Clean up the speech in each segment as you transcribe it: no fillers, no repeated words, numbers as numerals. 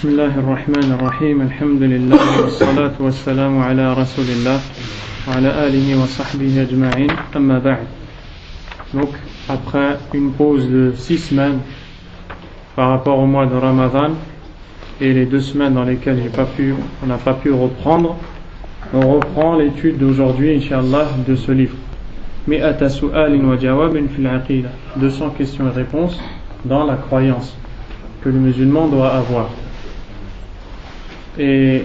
بسم الله الرحمن الرحيم الحمد لله والصلاة والسلام على رسول الله وعلى آله وصحبه أجمعين أما بعد. Donc après une pause de 6 semaines par rapport au mois de Ramadan et les 2 semaines dans lesquelles on n'a pas pu reprendre, on reprend l'étude d'aujourd'hui Inch'Allah de ce livre 100 سؤال وجواب في العقيدة, 200 questions et réponses dans la croyance que le musulman doit avoir. Et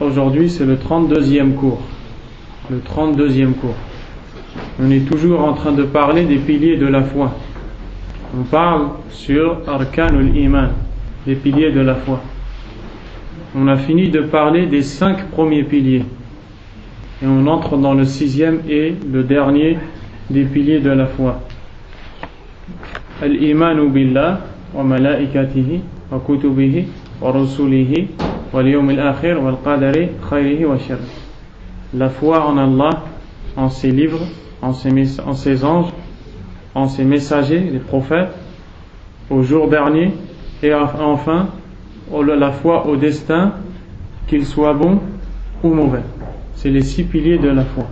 aujourd'hui c'est le 32e cours. Le 32e cours. On est toujours en train de parler des piliers de la foi. On parle sur Arkanul Iman, les piliers de la foi. On a fini de parler des 5 premiers piliers. Et on entre dans le 6e et le dernier des piliers de la foi. Al-Imanu billah wa malaikatihi wa kutubihi wa rusulihi wal yawmil akhir wal qadari khayrihi wa sharrihi. La foi en Allah, en ses livres, en ses anges, en ses messagers, les prophètes, au jour dernier, et enfin la foi au destin, qu'il soit bon ou mauvais. C'est les 6 piliers de la foi.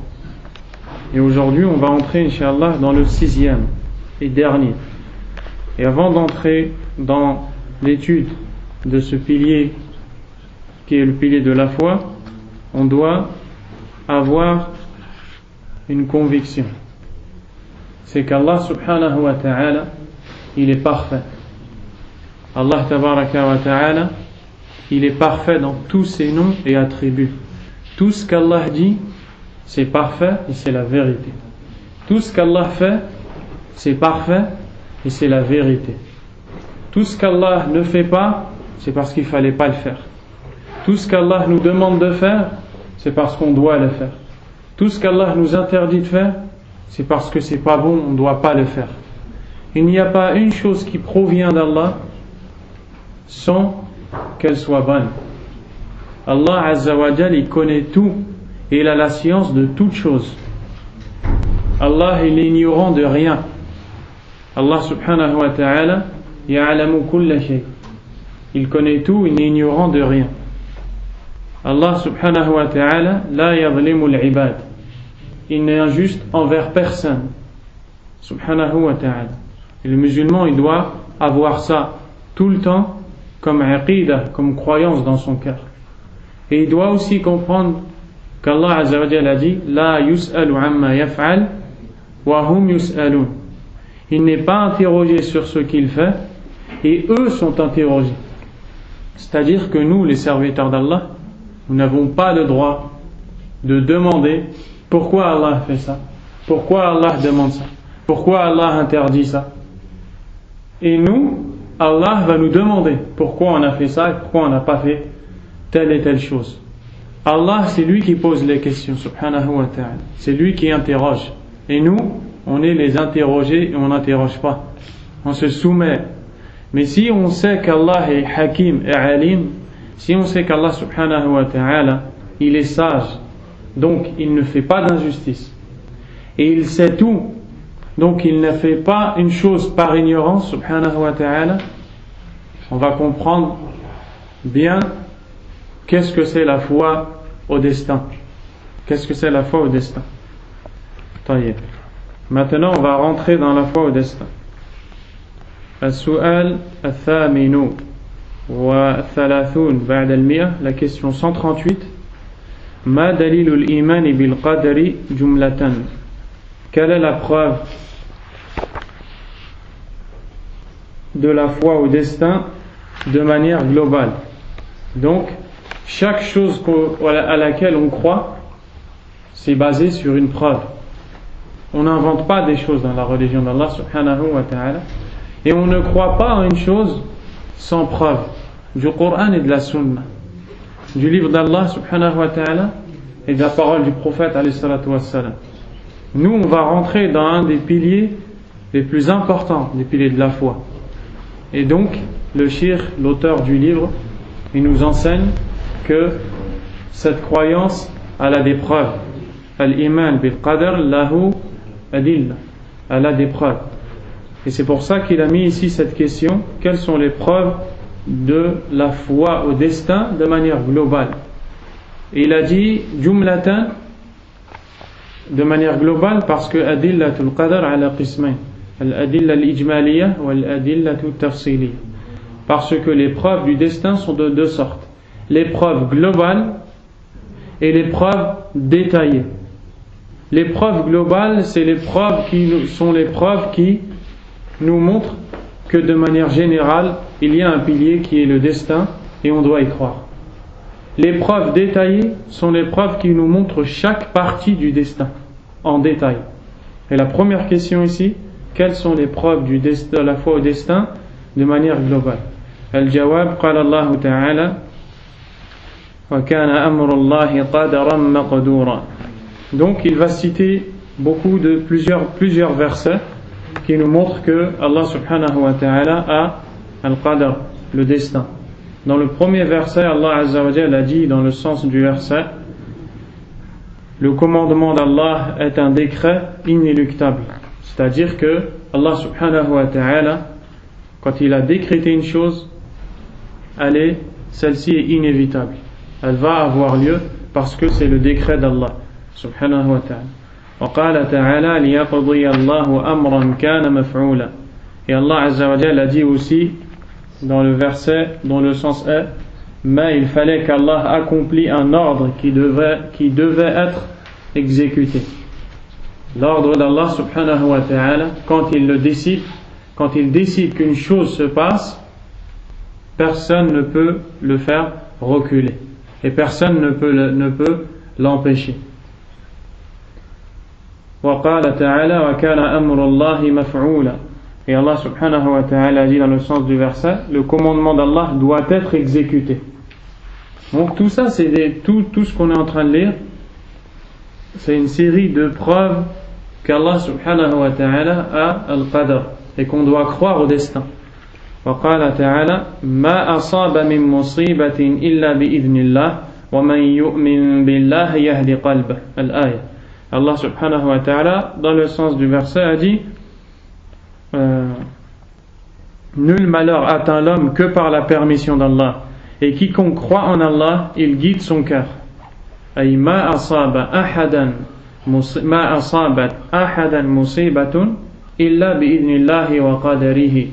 Et aujourd'hui on va entrer Inch'Allah dans le 6e et dernier. Et avant d'entrer dans l'étude de ce pilier qui est le pilier de la foi, on doit avoir une conviction. C'est qu'Allah subhanahu wa ta'ala, il est parfait. Allah tabaraka wa ta'ala, il est parfait dans tous ses noms et attributs. Tout ce qu'Allah dit, c'est parfait et c'est la vérité. Tout ce qu'Allah fait, c'est parfait et c'est la vérité. Tout ce qu'Allah ne fait pas, c'est parce qu'il ne fallait pas le faire. Tout ce qu'Allah nous demande de faire, c'est parce qu'on doit le faire. Tout ce qu'Allah nous interdit de faire, c'est parce que c'est pas bon, on ne doit pas le faire. Il n'y a pas une chose qui provient d'Allah sans qu'elle soit bonne. Allah Azza wa Jal, il connaît tout et il a la science de toutes choses. Allah, il est ignorant de rien. Allah subhanahu wa ta'ala ya'lamu kulla shay. Il connaît tout, il est ignorant de rien. Allah subhanahu wa ta'ala la yadhlimu al-ibad. Il n'est injuste envers personne. Subhanahu wa ta'ala. Et le musulman, il doit avoir ça tout le temps comme aqidah, comme croyance dans son cœur. Et il doit aussi comprendre qu'Allah Azza wa Jalla a dit La yus'alu amma yaf'al wa hum yus'alun. Il n'est pas interrogé sur ce qu'il fait et eux sont interrogés. C'est-à-dire que nous, les serviteurs d'Allah, nous n'avons pas le droit de demander pourquoi Allah fait ça, pourquoi Allah demande ça, pourquoi Allah interdit ça. Et nous, Allah va nous demander pourquoi on a fait ça et pourquoi on n'a pas fait telle et telle chose. Allah, c'est lui qui pose les questions, subhanahu wa ta'ala. C'est lui qui interroge. Et nous, on est les interrogés et on n'interroge pas. On se soumet. Mais si on sait qu'Allah est hakim et alim, si on sait qu'Allah subhanahu wa ta'ala, il est sage, donc il ne fait pas d'injustice. Et il sait tout, donc il ne fait pas une chose par ignorance, subhanahu wa ta'ala, on va comprendre bien qu'est-ce que c'est la foi au destin. Qu'est-ce que c'est la foi au destin? طيب. Maintenant on va rentrer dans la foi au destin. السؤال الثامن والثلاثون بعد المئة, la question 138. ما دليل الإيمان بالقدر جملة? Quelle est la preuve de la foi au destin de manière globale? Donc chaque chose à laquelle on croit, c'est basé sur une preuve. On n'invente pas des choses dans la religion d'Allah subhanahu wa ta'ala. Et on ne croit pas en une chose sans preuve du Coran et de la Sunna, du livre d'Allah subhanahu wa ta'ala et de la parole du prophète alayhi salatu wassalam. Nous, on va rentrer dans un des piliers les plus importants, des piliers de la foi. Et donc, le cheikh, l'auteur du livre, il nous enseigne que cette croyance, elle a des preuves. Al-iman bil-qadar lahu adilla. Elle a des preuves. Et c'est pour ça qu'il a mis ici cette question: quelles sont les preuves de la foi au destin de manière globale. Et il a dit jumlatan, de manière globale, parce que adillatul qadar ala qismain, al-adilla al-ijmaliyah wa al-adillatu tafsiliyah, parce que les preuves du destin sont de deux sortes: les preuves globales et les preuves détaillées. Les preuves globales, c'est les preuves qui nous montrent que de manière générale, il y a un pilier qui est le destin et on doit y croire. Les preuves détaillées sont les preuves qui nous montrent chaque partie du destin en détail. Et la première question ici, quelles sont les preuves du destin, de la foi au destin de manière globale? Al-jawab, qala Allah ta'ala, wa kana amrullahi qadaran maqdura. Donc il va citer plusieurs versets qui nous montrent que Allah subhanahu wa ta'ala a al-qadar, le destin. Dans le premier verset, Allah azza wa jalla a dit, dans le sens du verset, le commandement d'Allah est un décret inéluctable. C'est-à-dire que Allah subhanahu wa ta'ala, quand il a décrété une chose, celle-ci est inévitable. Elle va avoir lieu parce que c'est le décret d'Allah subhanahu wa ta'ala. وقال تعالى ليقضي الله أمرا كان مفعولا. Et Allah azza wa jalla a dit aussi dans le verset dont le sens est: mais il fallait qu'Allah accomplit un ordre qui devait être exécuté. L'ordre d'Allah subhanahu wa ta'ala, quand il décide qu'une chose se passe, personne ne peut le faire reculer et personne ne peut l'empêcher. وقال تعالى وكان أمر الله مفعولا. Et Allah subhanahu wa ta'ala dit dans le sens du verset, le commandement d'Allah doit être exécuté. Donc tout ça, tout ce qu'on est en train de lire, c'est une série de preuves qu'Allah subhanahu wa ta'ala a al-qadar et qu'on doit croire au destin. وقال تعالى ما أصاب من مصيبة إلا بإذن الله ومن يؤمن بالله يهدي قلبه. الآية. Allah subhanahu wa ta'ala, dans le sens du verset, a dit nul malheur atteint l'homme que par la permission d'Allah, et quiconque croit en Allah, il guide son cœur. Ay ma asabat ahadan musibatun illa bi'idnillahi wa qadarihi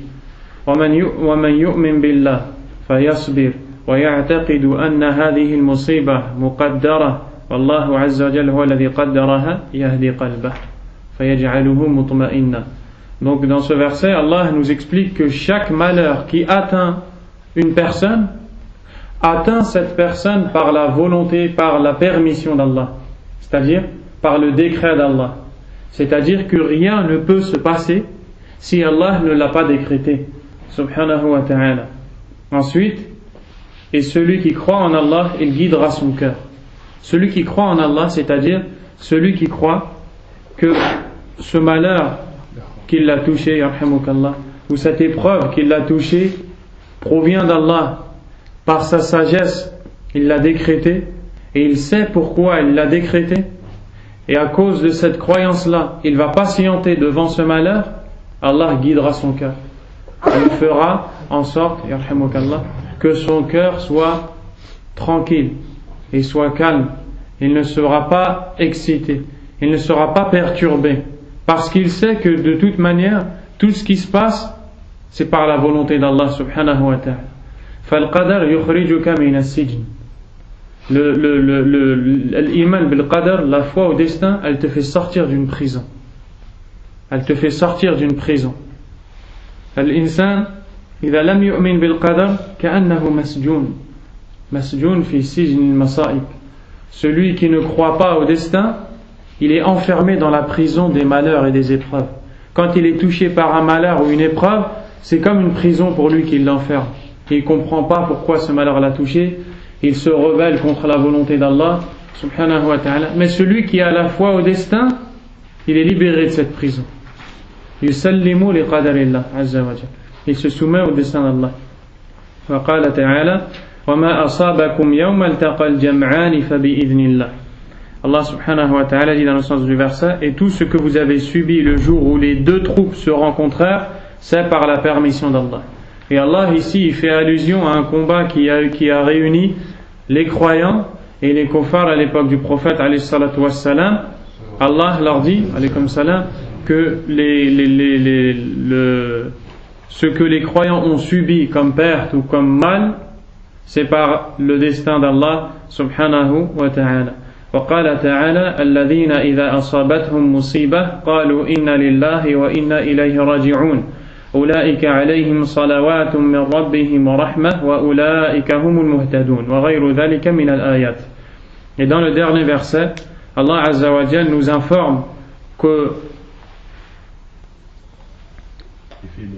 wa man yu'min billah fayasbir wa ya'taqidu anna hadhihi al-musibah muqaddarah wallahu azza wa jalla huwa alladhi qaddaraha yahdi qalbah fayaj'aluhu mutma'inna. Donc dans ce verset, Allah nous explique que chaque malheur qui atteint une personne, atteint cette personne par la volonté, par la permission d'Allah, c'est-à-dire par le décret d'Allah. C'est-à-dire que rien ne peut se passer si Allah ne l'a pas décrété, subhanahu wa ta'ala. Ensuite, et celui qui croit en Allah, il guidera son cœur. Celui qui croit en Allah, c'est-à-dire celui qui croit que ce malheur qui l'a touché, yarhamukallah, ou cette épreuve qui l'a touché provient d'Allah. Par sa sagesse, il l'a décrété et il sait pourquoi il l'a décrété, et à cause de cette croyance-là, il va patienter devant ce malheur. Allah guidera son cœur. Il fera en sorte, yarhamukallah, que son cœur soit tranquille et soit calme. Il ne sera pas excité, il ne sera pas perturbé, parce qu'il sait que de toute manière, tout ce qui se passe, c'est par la volonté d'Allah subhanahu wa ta'ala. فالقدر يخرجك من السجن. L'iman bil qadar, la foi au destin, elle te fait sortir d'une prison. Elle te fait sortir d'une prison. الإنسان إذا لم يؤمن بالقدر كأنه مسجون في سجن المصائب. Celui qui ne croit pas au destin, il est enfermé dans la prison des malheurs et des épreuves. Quand il est touché par un malheur ou une épreuve, c'est comme une prison pour lui qui l'enferme. Il ne comprend pas pourquoi ce malheur l'a touché. Il se rebelle contre la volonté d'Allah subhanahu wa ta'ala. Mais celui qui a la foi au destin, il est libéré de cette prison. Yusallimu li qadarillah azza wa jalla. Il se soumet au destin d'Allah. Wa qala ta'ala wa ma asabakum yawma altaqa al-jam'an fa bi'idhnillah. Allah subhanahu wa ta'ala dit dans le sens du verset: et tout ce que vous avez subi le jour où les deux troupes se rencontrèrent, c'est par la permission d'Allah. Et Allah ici il fait allusion à un combat qui a réuni les croyants et les kuffars à l'époque du prophète alayhi salatu wassalam. Allah leur dit alaykum salam que ce que les croyants ont subi comme perte ou comme mal, c'est par le destin d'Allah subhanahu wa ta'ala. وقال تعالى الذين إذا أصابتهم مصيبة قالوا إنا لله وإنا إليه راجعون أولئك عليهم صلوات من ربهم ورحمة وأولئك هم المهتدون وغير ذلك من الآيات. Et dans le dernier verset, Allah Azza wa Jal nous informe que il fait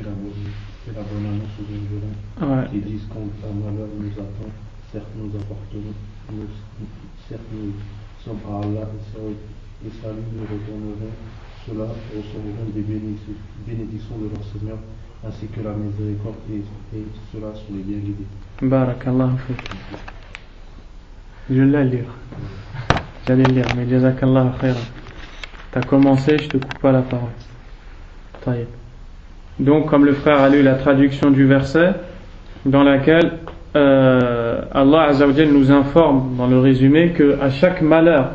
la bonne annonce aux ingérents qui disent quand un malheur nous attend, certes nous sommes à Allah et salut, nous retournerons, ceux-là recevront des bénédictions de leur Seigneur ainsi que la miséricorde et ceux-là sont les bien guidés. Barakallahu fik. Je l'ai lire. J'allais le lire, mais jazakallahu khairan. T'as commencé, je te coupe pas la parole. Taïb. Donc, comme le frère a lu la traduction du verset, dans laquelle Allah Azza wa Jal nous informe dans le résumé que à chaque malheur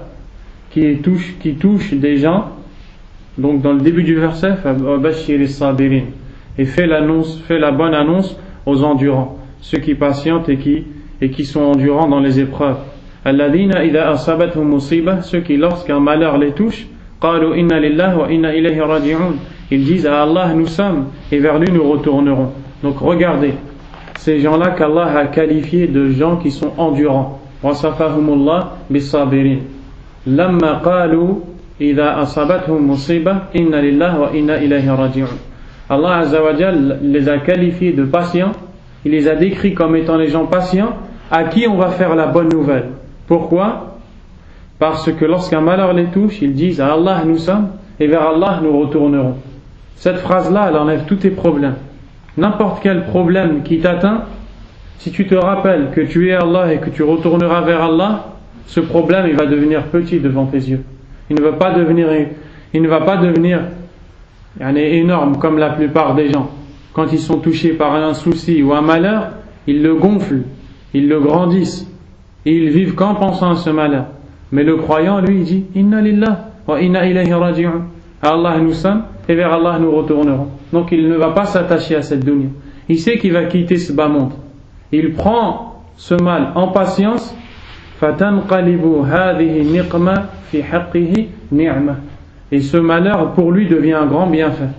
qui touche des gens, donc dans le début du verset, et fait la bonne annonce aux endurants, ceux qui patientent et qui sont endurants dans les épreuves. Alladhina idha asabathum musibah, ceux qui lorsqu'un malheur les touche, qalu inna lillahi wa inna ilayhi raji'un, ils disent à Allah nous sommes et vers lui nous retournerons. Donc regardez ces gens-là qu'Allah a qualifiés de gens qui sont endurants. Wasafahumullah bis-sabirin. Lamma qalu idha asabathum musibah inna lillahi wa inna ilayhi raji'un. Allah Azza wa Jal les a qualifiés de patients. Il les a décrits comme étant les gens patients à qui on va faire la bonne nouvelle. Pourquoi? Parce que lorsqu'un malheur les touche, ils disent à Allah nous sommes et vers Allah nous retournerons. Cette phrase-là, elle enlève tous tes problèmes. N'importe quel problème qui t'atteint, si tu te rappelles que tu es Allah et que tu retourneras vers Allah, ce problème il va devenir petit devant tes yeux. Il ne va pas devenir énorme comme la plupart des gens. Quand ils sont touchés par un souci ou un malheur, ils le gonflent, ils le grandissent et ils vivent qu'en pensant à ce malheur. Mais le croyant, lui, il dit inna lillahi wa inna ilayhi raji'un. Allah nous sommes et vers Allah nous retournerons. Donc il ne va pas s'attacher à cette dunya. Il sait qu'il va quitter ce bas monde. Il prend ce mal en patience. فَتَنْقَلِبُ هَذِهِ نِقْمَةً فِي حَقِّهِ نِعْمَةً. Et ce malheur pour lui devient un grand bienfait.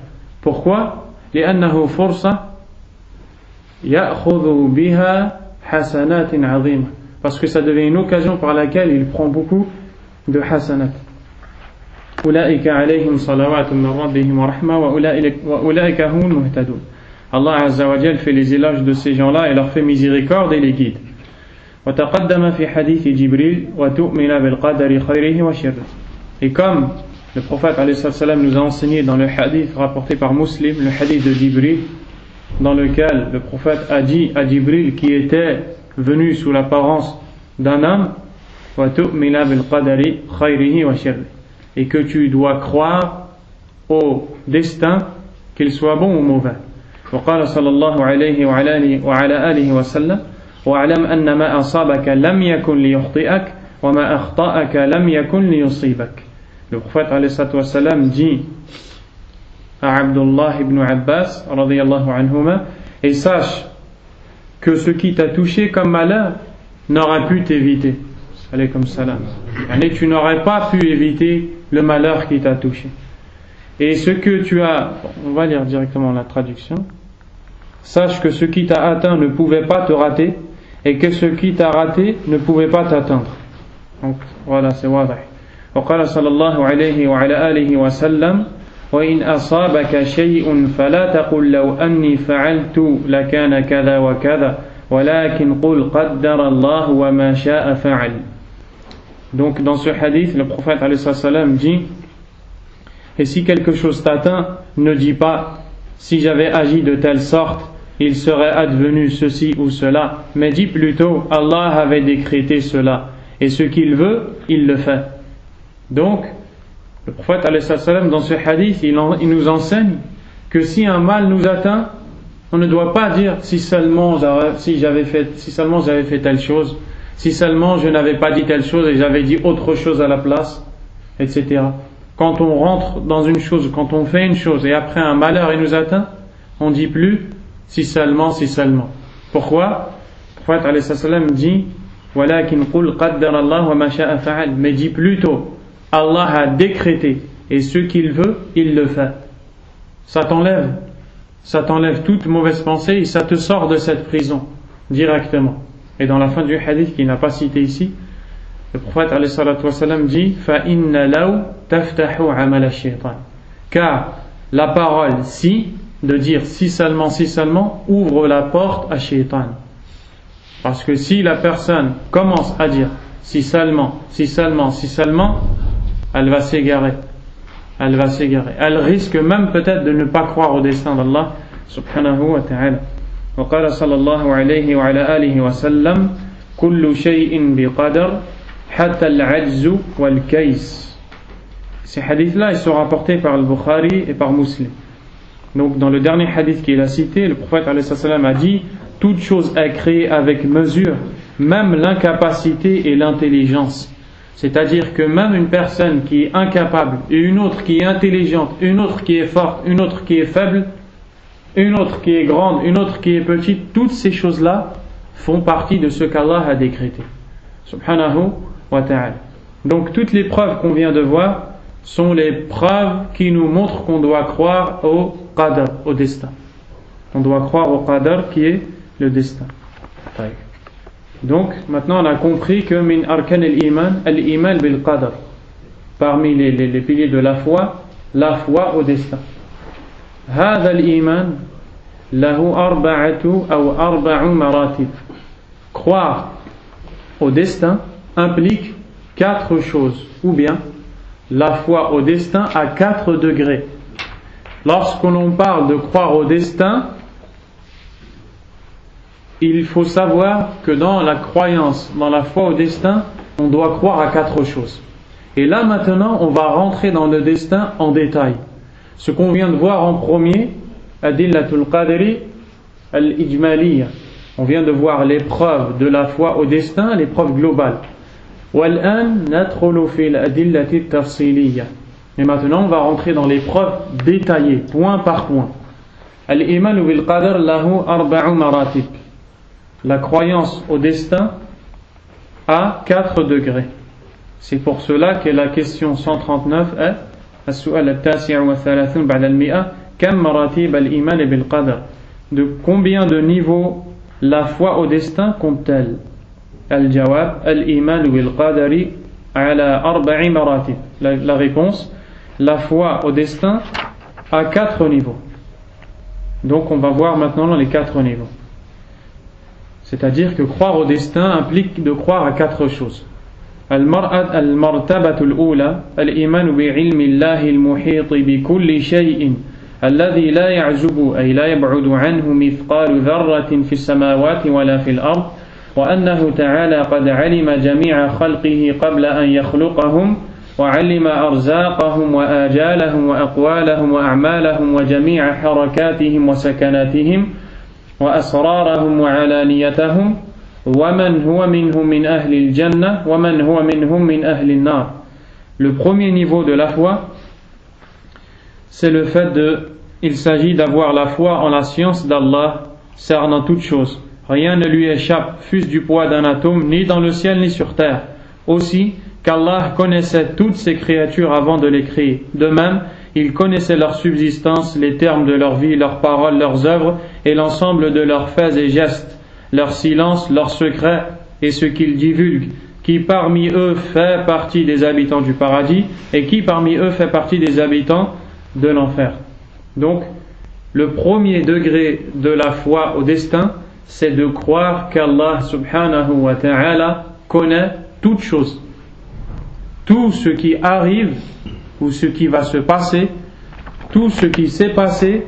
Pourquoi? لأنه فرصة يأخذ بها حسنات عظيمة. Parce que ça devient une occasion par laquelle il prend beaucoup de hasanat. أولئك عليهم صلوات من ربهم ورحمة وأولئك هم المهتدون. Allah Azza wa Jal fait les éloges de ces gens-là et leur fait miséricorde et les guide. وتقدم في حديث جبريل وتؤمن بالقدر خيره وشره. Et comme le prophète alayhi salam nous a enseigné dans le hadith rapporté par Muslim, le hadith de Jibril, dans lequel le prophète a dit à Jibril qui était venu sous l'apparence d'un homme, وتؤمن بالقدر خيره وشره. Et que tu dois croire au destin, qu'il soit bon ou mauvais. وقال صلى الله عليه وعلى آله وسلم وَاعْلَمْ أَنَّ مَا أَصَابَكَ لَمْ يَكُنْ لِيُخْطِئَكَ وَمَا أَخْطَأَكَ لَمْ يَكُنْ لِيُصِيبَكَ. Le prophète alayhi salam dit à Abdullah ibn Abbas radiyallahu anhuma, et sache que ce qui t'a touché comme malheur n'aura pu t'éviter. Alaykum salam. Tu n'aurais pas pu éviter le malheur qui t'a touché. Et ce que tu as, on va lire directement la traduction. Sache que ce qui t'a atteint ne pouvait pas te rater, et que ce qui t'a raté ne pouvait pas t'atteindre. Donc voilà, c'est واضح. وقال صلى الله عليه وعلى آله وسلم وإن أصابك شيء فلا تقل لو أني فعلت لكان كذا وكذا ولكن قل قدر الله وما شاء فعل. Donc dans ce hadith, le prophète alayhi salam dit, et si quelque chose t'atteint, ne dis pas si j'avais agi de telle sorte, il serait advenu ceci ou cela, mais dis plutôt Allah avait décrété cela, et ce qu'il veut, il le fait. Donc, le prophète alayhi salam dans ce hadith, il nous enseigne que si un mal nous atteint, On ne doit pas dire si seulement j'avais fait telle chose, si seulement je n'avais pas dit telle chose et j'avais dit autre chose à la place, etc. Quand on rentre dans une chose, quand on fait une chose et après un malheur il nous atteint, on ne dit plus si seulement, si seulement. Pourquoi? Le prophète alayhi salam dit وَلَكِنْ قُلْ قَدَّرَ اللَّهُ وَمَا شَاءَ فَعَلْ, mais dis plutôt Allah a décrété et ce qu'il veut, il le fait. Ça t'enlève toute mauvaise pensée et ça te sort de cette prison directement. Et dans la fin du hadith qu'il n'a pas cité ici, le prophète alayhi salatu wassalam dit فَإِنَّ لَوْ تَفْتَحُ عَمَلَ الشَّيْطَانِ, car la parole si, de dire si seulement, ouvre la porte à Shaitan. Parce que si la personne commence à dire si seulement, elle va s'égarer. Elle risque même peut-être de ne pas croire au destin d'Allah subhanahu wa ta'ala. وقال صلى الله عليه وعلى آله وسلم كل شيء بقدر حتى العجز والكيس. Ces hadiths-là, ils sont rapportés par le Bukhari et par Muslim. Donc dans le dernier hadith qu'il a cité, le prophète alayhi salam a dit toute chose est créée avec mesure, même l'incapacité et l'intelligence. C'est-à-dire que même une personne qui est incapable, et une autre qui est intelligente, une autre qui est forte, une autre qui est faible, une autre qui est grande, une autre qui est petite, toutes ces choses-là font partie de ce qu'Allah a décrété. Subhanahu wa ta'ala. Donc toutes les preuves qu'on vient de voir sont les preuves qui nous montrent qu'on doit croire au qadar, au destin. On doit croire au qadar qui est le destin. Donc maintenant on a compris que min arkan al-iman bil qadar, parmi les piliers de la foi au destin. هذا الإيمان له أربع مراتب. Croire au destin implique 4 choses, ou bien la foi au destin à 4 degrés. Lorsqu'on parle de croire au destin, il faut savoir que dans la croyance, dans la foi au destin, on doit croire à 4 choses. Et là maintenant, on va rentrer dans le destin en détail. Ce qu'on vient de voir en premier, Adillatul Qadri al-Ijmaliyya. On vient de voir les preuves de la foi au destin, les preuves globales. وَالْآنَ نَدْخُلُ فِي الْأَدِلَّةِ التَّفْصِيلِيَّةِ. Et maintenant, on va rentrer dans les preuves détaillées, point par point. Al-Iman bil Qadar lahu 4 maratib. La croyance au destin à 4 degrés. C'est pour cela que la question 139 est السؤال التاسع والثلاثون بعد المئة كم مراتب الإيمان بالقدر. De combien de niveaux la foi au destin compte-t-elle? الجواب الإيمان بالقدر على 4 مراتب. La réponse, la foi au destin à 4 niveaux. Donc on va voir maintenant les 4 niveaux. C'est-à-dire que croire au destin implique de croire à 4 choses. المرتبة الأولى الإيمان بعلم الله المحيط بكل شيء الذي لا يعزب أي لا يبعد عنه مثقال ذرة في السماوات ولا في الأرض وأنه تعالى قد علم جميع خلقه قبل أن يخلقهم وعلم أرزاقهم وآجالهم وأقوالهم وأعمالهم وجميع حركاتهم وسكناتهم وأسرارهم وعلانيتهم وَمَنْ هُوَ مِنْهُمْ مِنْ أَهْلِ الْجَنَّةِ وَمَنْ هُوَ مِنْهُمْ مِنْ أَهْلِ النَّارِ. Le premier niveau de la foi, c'est le fait il s'agit d'avoir la foi en la science d'Allah cernant toutes choses. Rien ne lui échappe, fût-ce du poids d'un atome, ni dans le ciel ni sur terre. Aussi qu'Allah connaissait toutes ces créatures avant de les créer. De même, il connaissait leur subsistance, les termes de leur vie, leurs paroles, leurs œuvres et l'ensemble de leurs faits et gestes, leur silence, leurs secrets et ce qu'ils divulguent, qui parmi eux fait partie des habitants du paradis et qui parmi eux fait partie des habitants de l'enfer. Donc, le premier degré de la foi au destin, c'est de croire qu'Allah subhanahu wa ta'ala connaît toutes choses. Tout ce qui arrive ou ce qui va se passer, tout ce qui s'est passé,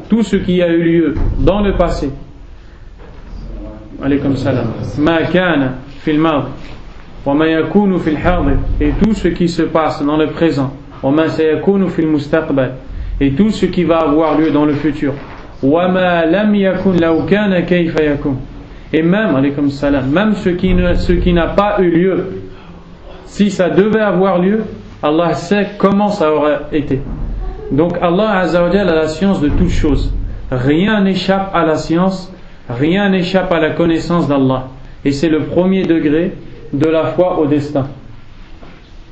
tout ce qui a eu lieu dans le passé. Alaykum salam. Ma kana fil madi wa ma yakunu fil hadir, et tout ce qui se passe dans le présent. Wa ma sayakunu fil mustaqbal, et tout ce qui va avoir lieu dans le futur. وَمَا لَمْ يَكُنْ لَوْ كَانَ كَيْفَ يَكُنْ. Et même, alaykum salam, même ce qui n'a pas eu lieu, si ça devait avoir lieu, Allah sait comment ça aurait été. Donc Allah Azza wa Jalla a la science de toutes choses. Rien n'échappe à la science, rien n'échappe à la connaissance d'Allah. Et c'est le premier degré de la foi au destin.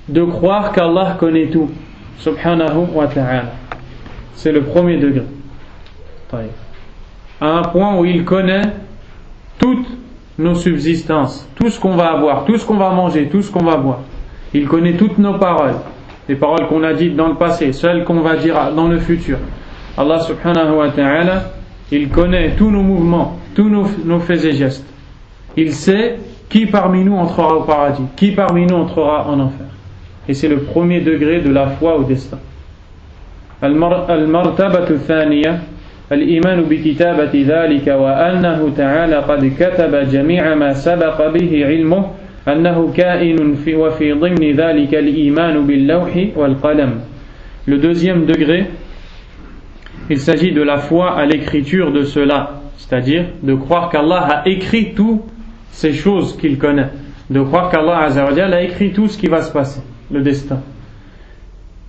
De croire qu'Allah connaît tout, subhanahu wa ta'ala. C'est le premier degré. À un point où il connaît toutes nos subsistances, tout ce qu'on va avoir, tout ce qu'on va manger, tout ce qu'on va boire. Il connaît toutes nos paroles, les paroles qu'on a dites dans le passé, celles qu'on va dire dans le futur. Allah subhanahu wa ta'ala, il connaît tous nos mouvements, tous nos faits et gestes. Il sait qui parmi nous entrera au paradis, qui parmi nous entrera en enfer. Et c'est le premier degré de la foi au destin. Al-martabatu thaniya الإيمان بكتابة ذلك وأنه تعالى قد كتب جميع ما سبق به علمه أنه كائن وفي ضمن ذلك الإيمان باللوح والقلم. Le deuxième degré, il s'agit de la foi à l'écriture de cela, c'est-à-dire de croire qu'Allah a écrit toutes ces choses qu'il connaît, de croire qu'Allah Azza wa Jalla a écrit tout ce qui va se passer, le destin,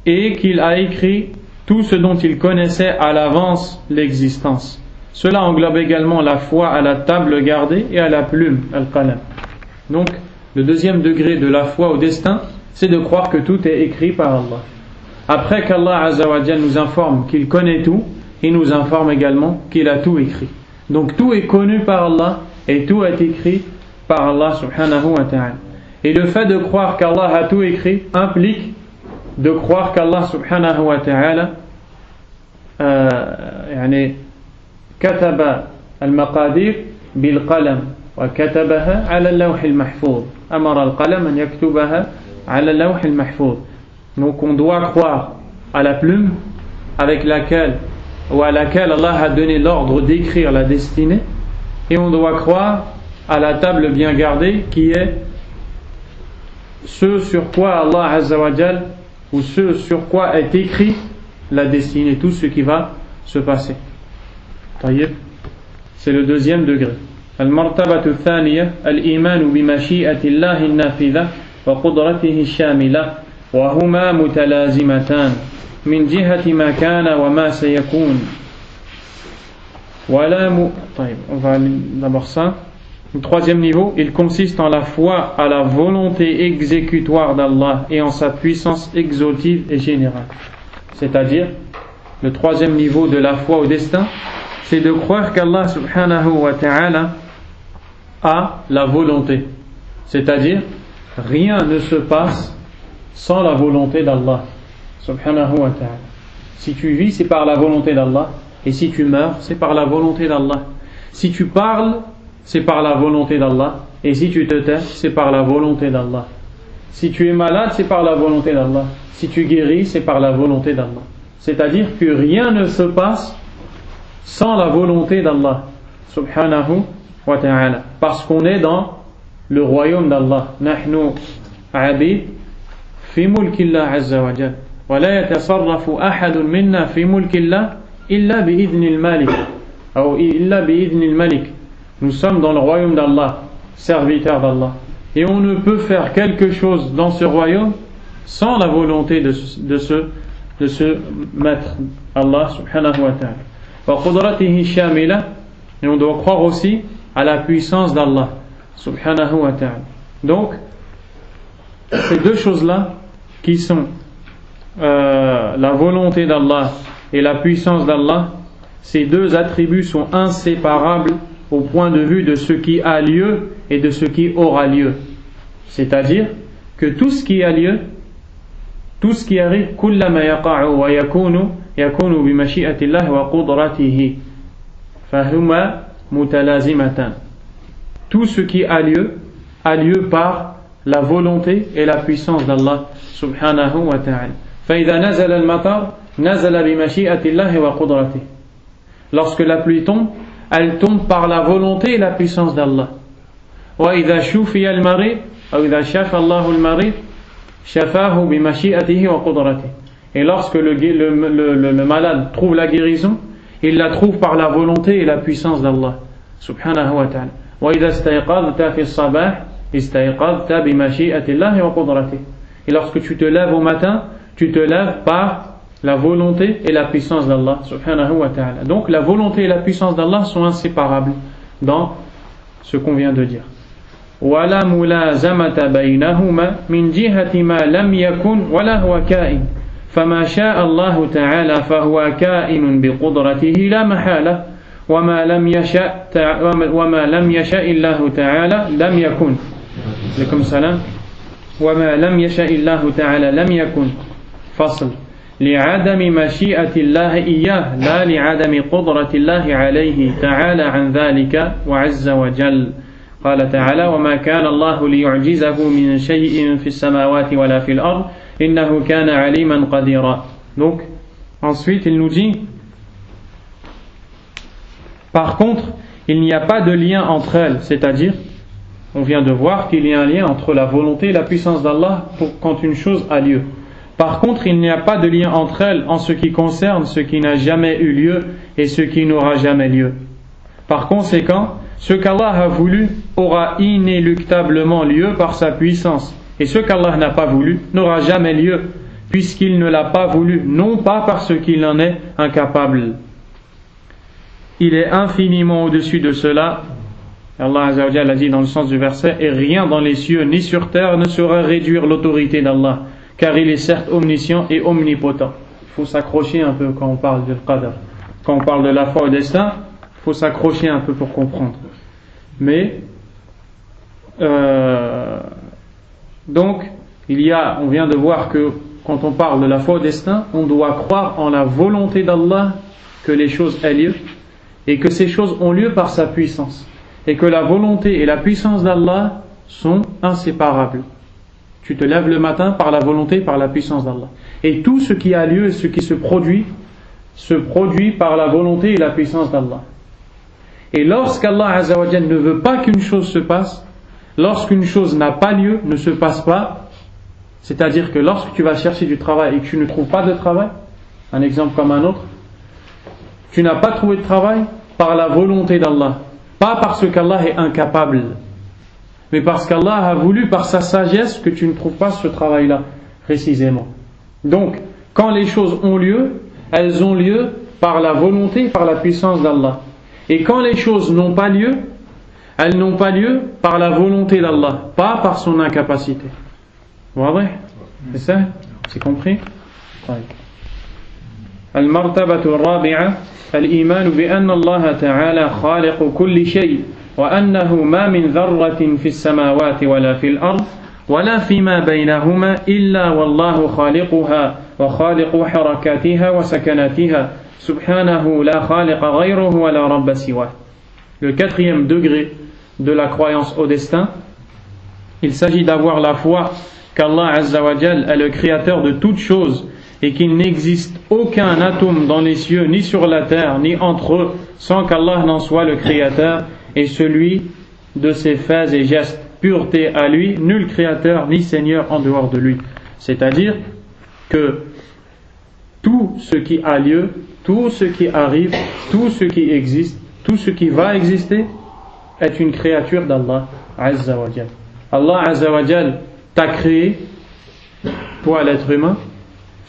et qu'il a écrit tout ce dont il connaissait à l'avance l'existence. Cela englobe également la foi à la table gardée et à la plume, al-qalam. Donc, le deuxième degré de la foi au destin, c'est de croire que tout est écrit par Allah. Après qu'Allah Azza wa Jalla nous informe qu'il connaît tout, il nous informe également qu'il a tout écrit. Donc tout est connu par Allah et tout est écrit par Allah subhanahu wa ta'ala. Et le fait de croire qu'Allah a tout écrit implique de croire qu'Allah subhanahu wa ta'ala كتب المقادير بالقلم وكتبها على اللوح المحفوظ أمر القلم أن يكتبها على اللوح المحفوظ. Donc on doit croire à la plume avec laquelle Allah a donné l'ordre d'écrire la destinée, et on doit croire à la table bien gardée qui est ce sur quoi Allah Azza wa Jal, ou ce sur quoi est écrit la destinée, tout ce qui va se passer. C'est le deuxième degré. Al-martabatu thaniya al-iman bi mashi'ati Allah an-nafidha wa qudratihi ash-shamila wa huma mutalazimatan min jihati ma kana wa ma sayakun. On va d'abord ça. Le troisième niveau, il consiste en la foi à la volonté exécutoire d'Allah et en sa puissance exhaustive et générale. C'est-à-dire, le troisième niveau de la foi au destin, c'est de croire qu'Allah subhanahu wa ta'ala a la volonté. C'est-à-dire, rien ne se passe sans la volonté d'Allah subhanahu wa ta'ala. Si tu vis, c'est par la volonté d'Allah, et si tu meurs, c'est par la volonté d'Allah. Si tu parles, c'est par la volonté d'Allah, et si tu te tais, c'est par la volonté d'Allah. Si tu es malade, c'est par la volonté d'Allah. Si tu guéris, c'est par la volonté d'Allah. C'est-à-dire que rien ne se passe sans la volonté d'Allah subhanahu wa ta'ala, parce qu'on est dans le royaume d'Allah. Nahnu abid fi mulkillah azza wa jal, wa la yatasarrafu ahadun minna fi mulkillah illa bi idnil malik, ou illa bi idnil malik. Nous sommes dans le royaume d'Allah, serviteurs d'Allah, et on ne peut faire quelque chose dans ce royaume sans la volonté de ce maître, Allah subhanahu wa ta'ala. Wa qudratihi shamila, et on doit croire aussi à la puissance d'Allah subhanahu wa ta'ala. Donc, ces deux choses-là qui sont la volonté d'Allah et la puissance d'Allah, ces deux attributs sont inséparables au point de vue de ce qui a lieu et de ce qui aura lieu. C'est-à-dire que tout ce qui a lieu, tout ce qui arrive, kullama yaqa'u wa yakunu bi mashi'ati Allah wa qudratihi fahuma mutalazimatan. Tout ce qui a lieu par la volonté et la puissance d'Allah subhanahu wa ta'ala. Fa idha nazala al-matar nazala bi mashi'ati Allah wa qudratihi. Lorsque la pluie tombe, elle tombe par la volonté et la puissance d'Allah. Wa idha shufiya al-marid ou idha shafa Allahu al-marid shafahu bi mashi'atihi wa qudratihi. Et lorsque le malade trouve la guérison, il la trouve par la volonté et la puissance d'Allah subhanahu wa ta'ala. وَإِذَا اسْتَيْقَظْتَ فِي الصَّبَاحِ اسْتَيْقَظْتَ بِمَشِيئَةِ اللَّهِ وَقُدْرَتِهِ. Et lorsque tu te lèves au matin, tu te lèves par la volonté et la puissance d'Allah subhanahu wa ta'ala. Donc la volonté et la puissance d'Allah sont inséparables dans ce qu'on vient de dire. وَلَا مُلَازَمَةَ بَيْنَهُمَا مِنْ جِهَةِ مَا لَمْ يَكُنْ وَلَا هُوَ كَائِنٌ فَمَا شَاءَ اللَّهُ تَعَالَى فَهُوَ كَائِنٌ بِقُدْرَتِهِ لَا مَحَالَةَ وَمَا لَمْ يَشَأِ اللَّهُ تَعَالَى لَمْ يَكُنْ. عليكم السلام. وَمَا لَمْ يَشَأِ اللَّهُ تَعَالَى لَمْ يَكُنْ. فصل. لعدم مشيئة الله إياه لا لعدم قدرة الله عليه تعالى عن ذلك وعز وجل. قال تعالى وما كان الله ليعجزه من شيء في السماوات ولا في الأرض إنه كان عليما قديرا. Donc ensuite il nous dit par contre il n'y a pas de lien entre elles, c'est-à-dire on vient de voir qu'il y a un lien entre la volonté et la puissance d'Allah quand une chose a lieu. Par contre, il n'y a pas de lien entre elles en ce qui concerne ce qui n'a jamais eu lieu et ce qui n'aura jamais lieu. Par conséquent, ce qu'Allah a voulu aura inéluctablement lieu par sa puissance, et ce qu'Allah n'a pas voulu n'aura jamais lieu, puisqu'il ne l'a pas voulu, non pas parce qu'il en est incapable. Il est infiniment au-dessus de cela. Allah Azza wa Jalla a dit dans le sens du verset, et rien dans les cieux ni sur terre ne saurait réduire l'autorité d'Allah, car il est certes omniscient et omnipotent. Il faut s'accrocher un peu quand on parle de Qadr. Quand on parle de la foi au destin, il faut s'accrocher un peu pour comprendre. Mais, donc, on vient de voir que quand on parle de la foi au destin, on doit croire en la volonté d'Allah que les choses aient lieu, et que ces choses ont lieu par sa puissance, et que la volonté et la puissance d'Allah sont inséparables. Tu te lèves le matin par la volonté, par la puissance d'Allah. Et tout ce qui a lieu et ce qui se produit par la volonté et la puissance d'Allah. Et lorsqu'Allah Azza wa Jalla ne veut pas qu'une chose se passe, lorsqu'une chose n'a pas lieu, ne se passe pas, c'est-à-dire que lorsque tu vas chercher du travail et que tu ne trouves pas de travail, un exemple comme un autre, tu n'as pas trouvé de travail par la volonté d'Allah, pas parce qu'Allah est incapable, mais parce qu'Allah a voulu par sa sagesse que tu ne trouves pas ce travail-là, précisément. Donc, quand les choses ont lieu, elles ont lieu par la volonté, par la puissance d'Allah. Et quand les choses n'ont pas lieu, elles n'ont pas lieu par la volonté d'Allah, pas par son incapacité. Vous voyez ? C'est ça ? C'est compris ? المرتبة الرابعة الإيمان بأن الله تعالى خالق كل شيء وأنه ما من ذرة في السماوات ولا في الأرض ولا فيما بينهما إلا والله خالقها وخالق حركاتها وسكناتها سبحانه لا خالق غيره ولا رب سواه. Le quatrième degré de la croyance au destin, il s'agit d'avoir la foi qu'Allah Azza wa Jal est le créateur de toutes choses et qu'il n'existe aucun atome dans les cieux ni sur la terre ni entre eux sans qu'Allah n'en soit le créateur et celui de ses faits et gestes. Pureté à lui, nul créateur ni seigneur en dehors de lui. C'est-à-dire que tout ce qui a lieu, tout ce qui arrive, tout ce qui existe, tout ce qui va exister est une créature d'Allah Azza wa Jal. Allah Azza wa Jal t'a créé, toi l'être humain,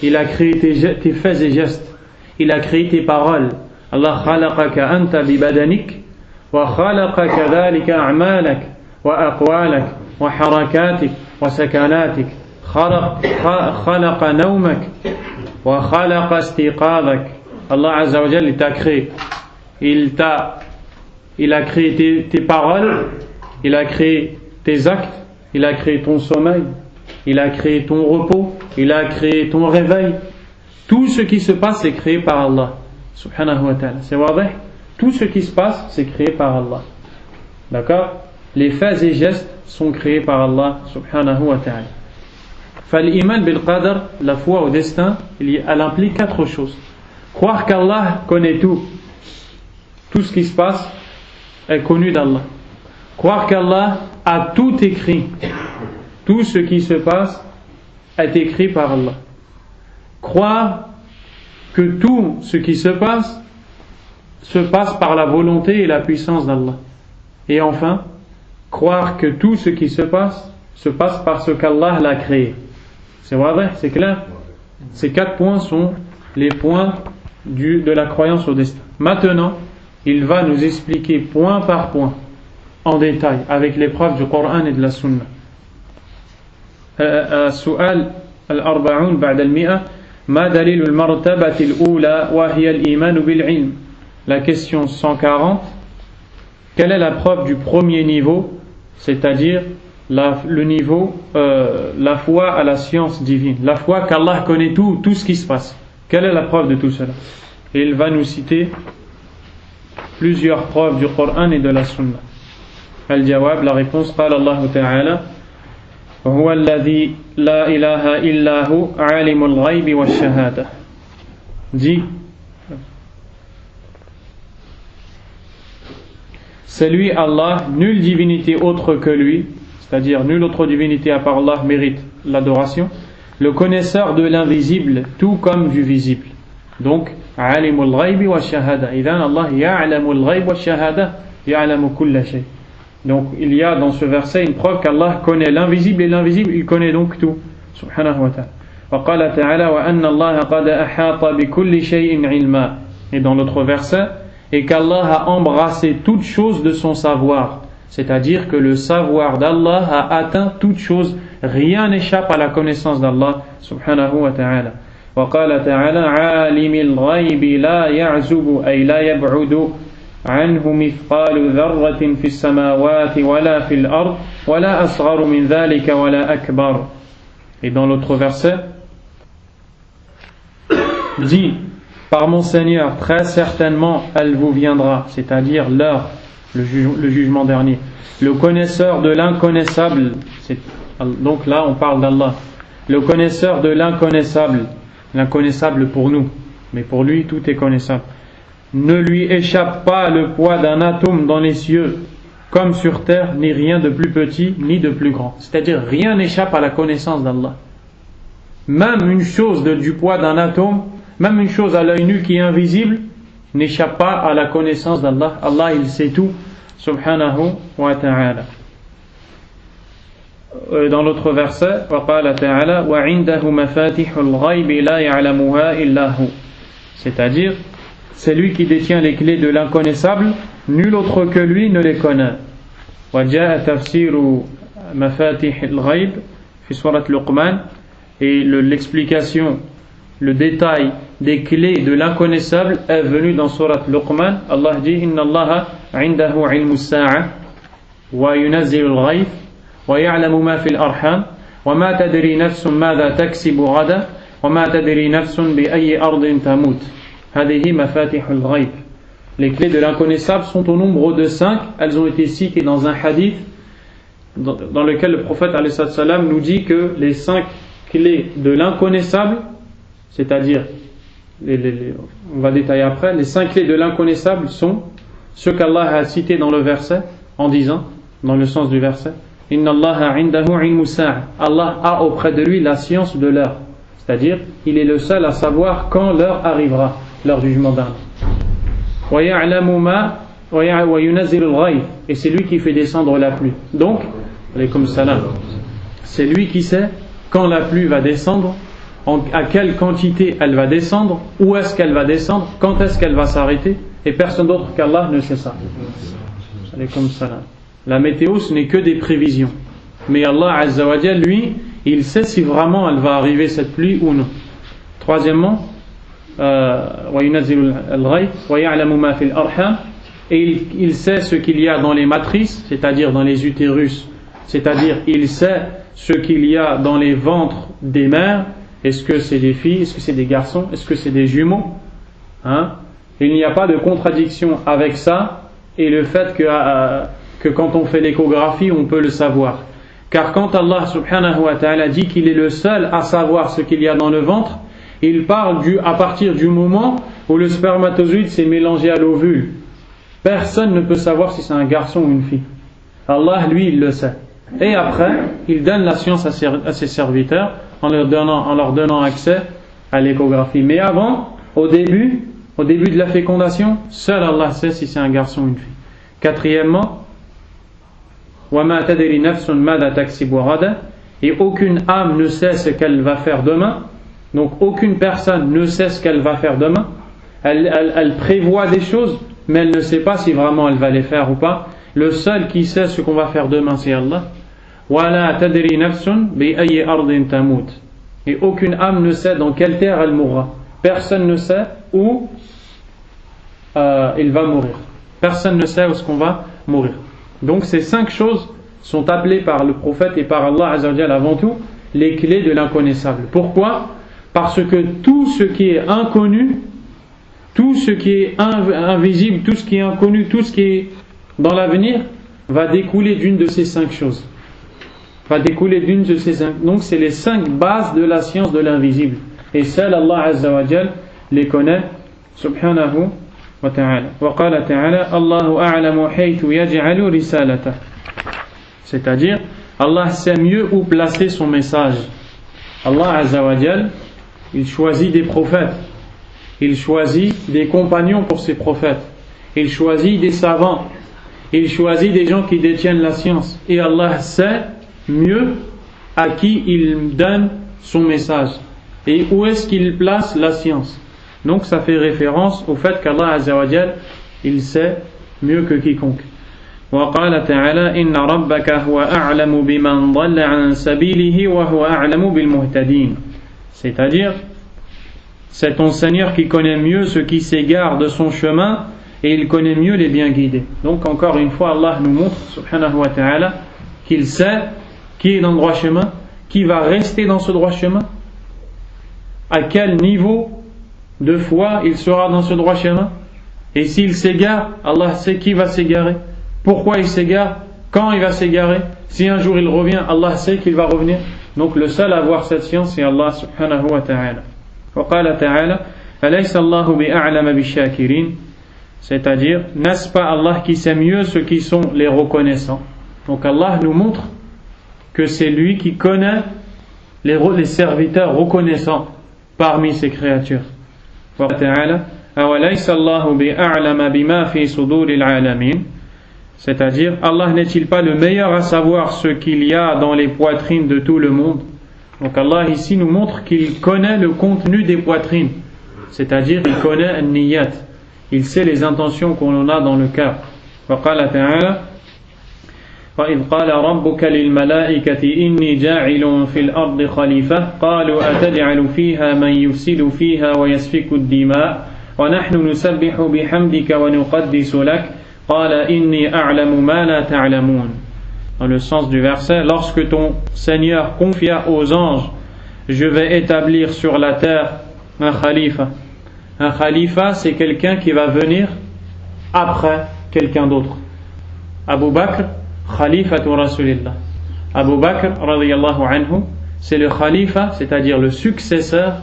il a créé tes faits et gestes, il a créé tes paroles. Allah khalaqaka anta bi badanik wa khalaqa kadhalika a'malak wa aqwalak wa harakatik wa sakanatik khalaqa nawmak wa khalaqa istiqadak. Allah Azza wa Jal t'a créé. Il a créé tes paroles, il a créé tes actes, il a créé ton sommeil, il a créé ton repos, il a créé ton réveil. Tout ce qui se passe est créé par Allah subhanahu wa ta'ala. C'est vrai? Tout ce qui se passe c'est créé par Allah. D'accord? Les faits et gestes sont créés par Allah subhanahu wa ta'ala. Fal-iman bil-qadr, la foi au destin, elle implique 4 choses. Croire qu'Allah connaît tout. Tout ce qui se passe est connu d'Allah. Croire qu'Allah a tout écrit. Tout ce qui se passe est écrit par Allah. Croire que tout ce qui se passe se passe par la volonté et la puissance d'Allah. Et enfin, croire que tout ce qui se passe parce qu'Allah l'a créé. C'est vrai, c'est clair? Ces 4 points sont les points de la croyance au destin. Maintenant, il va nous expliquer point par point, en détail, avec les preuves du Coran et de la Sunna. السؤال الأربعون بعد المئة ما دليل المرتبة الأولى وهي الإيمان بالعلم. La question 140, quelle est la preuve du premier niveau, c'est-à-dire le niveau, la foi à la science divine, la foi qu'Allah connaît tout ce qui se passe. Quelle est la preuve de tout cela? Et il va nous citer plusieurs preuves du Coran et de la Sunna. Al-Jawab, la réponse, قال الله تعالى هو الذي لا إله إلا هو عالم الغيب والشهادة. Dit, c'est lui Allah, nulle divinité autre que lui, c'est-à-dire nulle autre divinité à part Allah mérite l'adoration, le connaisseur de l'invisible tout comme du visible. Donc alimul ghaybi wa shahada, idhan Allah ya'lamul ghayb wa shahada, ya'lamu kulla shay. Donc il y a dans ce verset une preuve qu'Allah connaît l'invisible, et l'invisible il connaît donc tout, subhanahu wa ta'ala. Wa qala ta'ala wa anna Allah qad ahata bi kulli shay'in ilma. Et dans l'autre verset, et qu'Allah a embrassé toute chose de son savoir, c'est-à-dire que le savoir d'Allah a atteint toute chose, rien n'échappe à la connaissance d'Allah subhanahu wa ta'ala. وقال تعالى عالم الغيب لا يعزب أي لا يبعد عنه مثقال ذرة في السماوات ولا في الأرض ولا أصغر من ذلك ولا أكبر. Et dans l'autre verset, dit, par mon Seigneur, très certainement elle vous viendra, c'est-à-dire l'heure, le jugement dernier. Le connaisseur de l'inconnaissable, donc là on parle d'Allah, le connaisseur de l'inconnaissable, l'inconnaissable pour nous, mais pour lui tout est connaissable, ne lui échappe pas le poids d'un atome dans les cieux comme sur terre, ni rien de plus petit ni de plus grand, c'est-à-dire rien n'échappe à la connaissance d'Allah. Même une chose du poids d'un atome, même une chose à l'œil nu qui est invisible n'échappe pas à la connaissance d'Allah. Allah il sait tout subhanahu wa ta'ala. Dans l'autre verset, وقال تعالى وعنده مفاتيح الغيب لا يعلمها إلا هو, c'est-à-dire c'est lui qui détient les clés de l'inconnaissable, nul autre que lui ne les connaît. وجاء تفسير مفاتيح الغيب في سورة لقمان, et l'explication, le détail des clés de l'inconnaissable est venu dans Surat Luqman. Allah dit Inna Allaha indahu ilmu as-sa'a wa yunazzilu al-ghayth wa ya'lamu ma fil arham wa ma tadri nafsun madha taksibu ghadan wa ma tadri nafsun bi ayyi ardin tamut. Hadihi mafatihul ghayb. Les clés de l'inconnaissable sont au nombre de 5. Elles ont été citées dans un hadith dans lequel le prophète alayhi salam nous dit que les 5 clés de l'inconnaissable, c'est-à-dire, on va détailler après, les 5 clés de l'inconnaissable sont ce qu'Allah a cité dans le verset, en disant, dans le sens du verset, Inna Allaha indahu ilmu sa'a. Allah a auprès de lui la science de l'heure, c'est-à-dire, il est le seul à savoir quand l'heure arrivera, l'heure du jugement d'Allah. Wa ya'lamu ma wa yunazzilu al-ghayth, et c'est lui qui fait descendre la pluie. Donc, alaykum salam, c'est lui qui sait quand la pluie va descendre, à quelle quantité elle va descendre, où est-ce qu'elle va descendre, quand est-ce qu'elle va s'arrêter, et personne d'autre qu'Allah ne sait ça. Alaykum salam. La météo ce n'est que des prévisions, mais Allah Azza wa Jal, lui, il sait si vraiment elle va arriver cette pluie ou non. Troisièmement, wa yunazzilu al-ghayth wa ya'lamu ma fil arham, et il sait ce qu'il y a dans les matrices, c'est-à-dire dans les utérus, c'est-à-dire il sait ce qu'il y a dans les ventres des mères. Est-ce que c'est des filles, est-ce que c'est des garçons, est-ce que c'est des jumeaux, hein? Il n'y a pas de contradiction avec ça et le fait que quand on fait l'échographie on peut le savoir, car quand Allah subhanahu wa ta'ala dit qu'il est le seul à savoir ce qu'il y a dans le ventre, il parle à partir du moment où le spermatozoïde s'est mélangé à l'ovule. Personne ne peut savoir si c'est un garçon ou une fille. Allah lui il le sait, et après il donne la science à ses serviteurs en leur donnant accès à l'échographie. Mais avant, au début, au début de la fécondation, seul Allah sait si c'est un garçon ou une fille. Quatrièmement, وَمَا تَدْرِي نَفْسٌ مَاذَا تَكْسِبُ غَدًا, et aucune âme ne sait ce qu'elle va faire demain. Donc aucune personne ne sait ce qu'elle va faire demain. Elle prévoit des choses, mais elle ne sait pas si vraiment elle va les faire ou pas. Le seul qui sait ce qu'on va faire demain, c'est Allah. وَلَا تَدْرِي نَفْسٌ بِأَيِّ أَرْضٍ تَمُوتُ, et aucune âme ne sait dans quelle terre elle mourra. Personne ne sait où il va mourir. Personne ne sait où est-ce qu'on va mourir. Donc ces 5 choses sont appelées par le prophète et par Allah Azza wa Jalla avant tout les clés de l'inconnaissable. Pourquoi? Parce que tout ce qui est inconnu, tout ce qui est invisible, tout ce qui est inconnu, tout ce qui est dans l'avenir va découler d'une de ces 5 choses. Donc c'est les 5 bases de la science de l'invisible. Et seul Allah Azza wa Jalla les connaît, subhanahu wa ta'ala. Wa qala ta'ala, Allahu a'lamu haythu yaj'alu risalata. C'est-à-dire, Allah sait mieux où placer son message. Allah Azza wa Jalla, il choisit des prophètes, il choisit des compagnons pour ses prophètes, il choisit des savants, il choisit des gens qui détiennent la science. Et Allah sait mieux à qui il donne son message et où est-ce qu'il place la science. Donc ça fait référence au fait qu'Allah Azza wa Jal, il sait mieux que quiconque. وقال تعالى إن ربك هو أعلم بمن ضل عن سبيله وهو أعلم بالمهتدين. C'est-à-dire, c'est ton Seigneur qui connaît mieux ceux qui s'égarent de son chemin et il connaît mieux les bien guidés. Donc encore une fois, Allah nous montre, subhanahu wa ta'ala, qu'il sait qui est dans le droit chemin, qui va rester dans ce droit chemin, à quel niveau de foi il sera dans ce droit chemin, et s'il s'égare, Allah sait qui va s'égarer, pourquoi il s'égare, quand il va s'égarer, si un jour il revient, Allah sait qu'il va revenir. Donc le seul à avoir cette science, c'est Allah subhanahu wa ta'ala. وقال تعالى أليس الله بأعلم بالشاكرين, c'est-à-dire, n'est-ce pas Allah qui sait mieux ceux qui sont les reconnaissants. Donc Allah nous montre que c'est lui qui connaît les serviteurs reconnaissants parmi ses créatures. C'est-à-dire, Allah n'est-il pas le meilleur à savoir ce qu'il y a dans les poitrines de tout le monde. Donc Allah ici nous montre qu'il connaît le contenu des poitrines, c'est-à-dire il connaît an-niyat, il sait les intentions qu'on a dans le cœur. وقال تعالى وإذ قال ربك للملائكة إني جاعل في الأرض خليفة قالوا أتجعل فيها من يفسد فيها ويسفك الدماء ونحن نسبح بحمدك ونقدس لك قال إني أعلم ما لا تعلمون. Dans le sens du verset, lorsque ton Seigneur confia aux anges, je vais établir sur la terre un khalifa. Un khalifa, c'est quelqu'un qui va venir après quelqu'un d'autre. Abu Bakr, khalifatu Rasulillah. Abu Bakr, radiyallahu anhu, c'est le khalifa, c'est-à-dire le successeur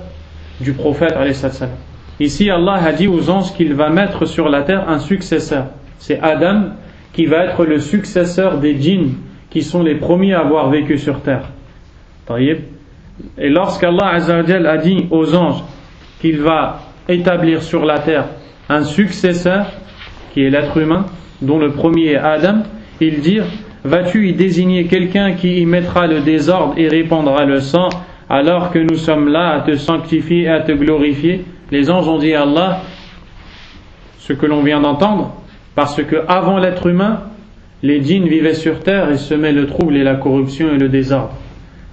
du prophète, alayhi salam. Ici, Allah a dit aux anges qu'il va mettre sur la terre un successeur. C'est Adam qui va être le successeur des djinns, qui sont les premiers à avoir vécu sur terre. Et lorsqu'Allah Azza wa Jal a dit aux anges qu'il va établir sur la terre un successeur, qui est l'être humain, dont le premier est Adam, il dit: vas-tu y désigner quelqu'un qui y mettra le désordre et répandra le sang, alors que nous sommes là à te sanctifier et à te glorifier? Les anges ont dit à Allah ce que l'on vient d'entendre, parce que avant l'être humain, les djinns vivaient sur terre et semaient le trouble et la corruption et le désordre.